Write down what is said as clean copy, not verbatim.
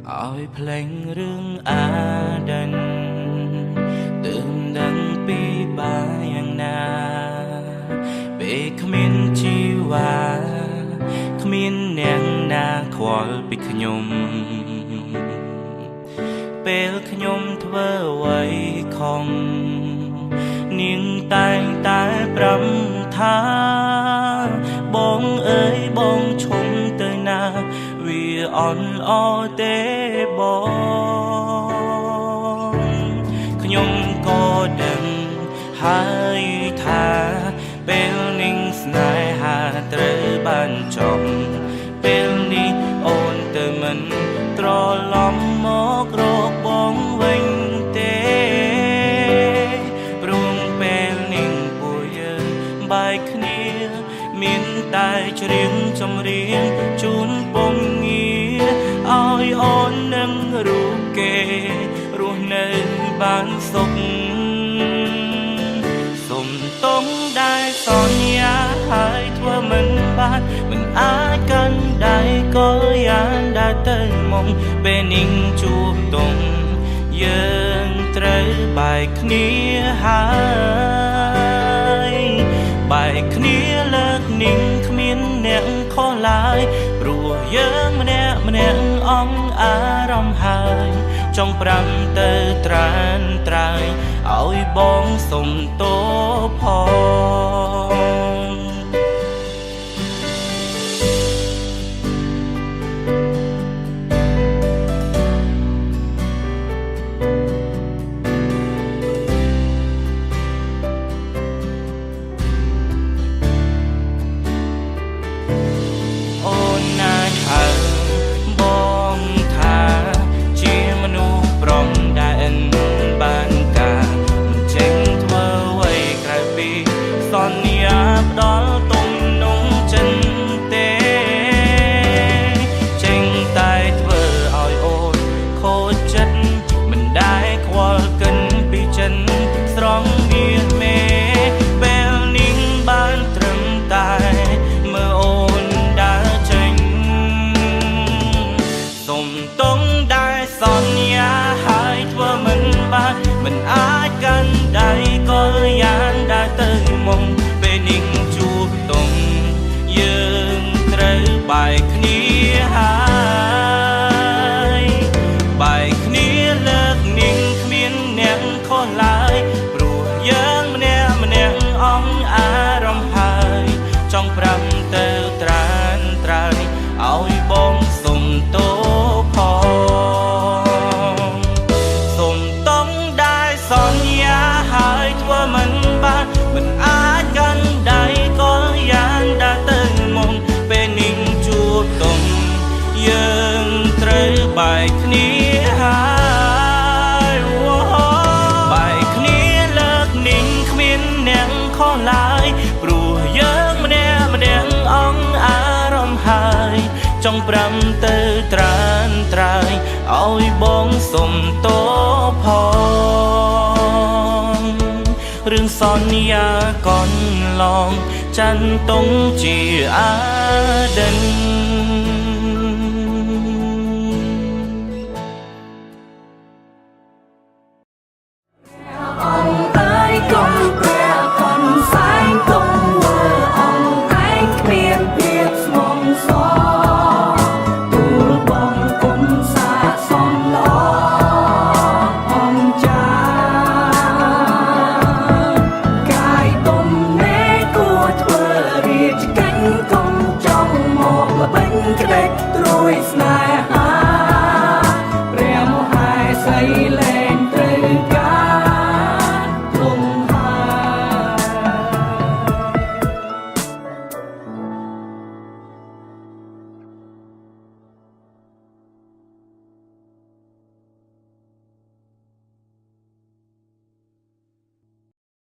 ឲ្យភ្លេងរឿងអាដិនទើបដឹងពីបាយយ៉ាងណាពេលគ្មានជីវ៉ាគ្មានអ្នកណាខ្វល់ពីខ្ញុំពេលខ្ញុំធ្វើអ្វីខំនាងតែងតែប្រាំថាបងអើយបងឈុំទៅណាវាអន់អទេបងខ្ញុំក៏ដឹងហើយថាពេលនាងស្នេហាត្រូវបានចប់ពេលនេះអូនទៅមិនត្រឡប់មករកបងវិញទេព្រមពេលនាងពួកយើងបែកគ្នាមានតែច្រៀងចម្រៀងជូនបងងារឲ្យអូននឹងរូបគេរស់នៅបានសុខសុំទុំដែលសន្យាហើយធ្វើមិនបានមិនអាចកាន់ដៃក៏យ៉ាងដែលទៅមកពេលនាងជួបទុំយើងត្រូវបែកគ្នាហើយបែកគ្នាលើកនាងគ្មានអ្នកខុសឡើយព្រោះយើងម្នាក់អងអារម្មណ៍ហើយចង់ប្រាំទៅត្រានត្រើយឲ្យបងសុំទោសផងមិនអាចកាន់ដៃក៏យ៉ាងដែលទៅមកពេលនាងជួបទុំយើងត្រូវបែកគ្នាហើយបែកគ្នាលើកនាងគ្មានអ្នកខុសឡើយព្រោះយើងម្នាក់អងអារម្មណ៍ហើយចង់ប្រាំទៅត្រានត្រើយឲ្យបងសុំទោសផងសុំទុំសន្យាហើយធ្វើមិនបានមិនអាចកាន់ដៃក៏យ៉ាងដែលទៅមកពេលនាងជួបទុំយើងត្រូវបែកគ្នាហើយបែកគ្នាលើកនាងគ្មានអ្នកខុសឡើយព្រោះយើងម្នាក់អងអារម្មណ៍ហើយចង់ប្រាំទៅត្រានត្រើយឲ្យបងសុំទោសផងរឿងសន្យាកន្លងចាន់តុងជាអាដិន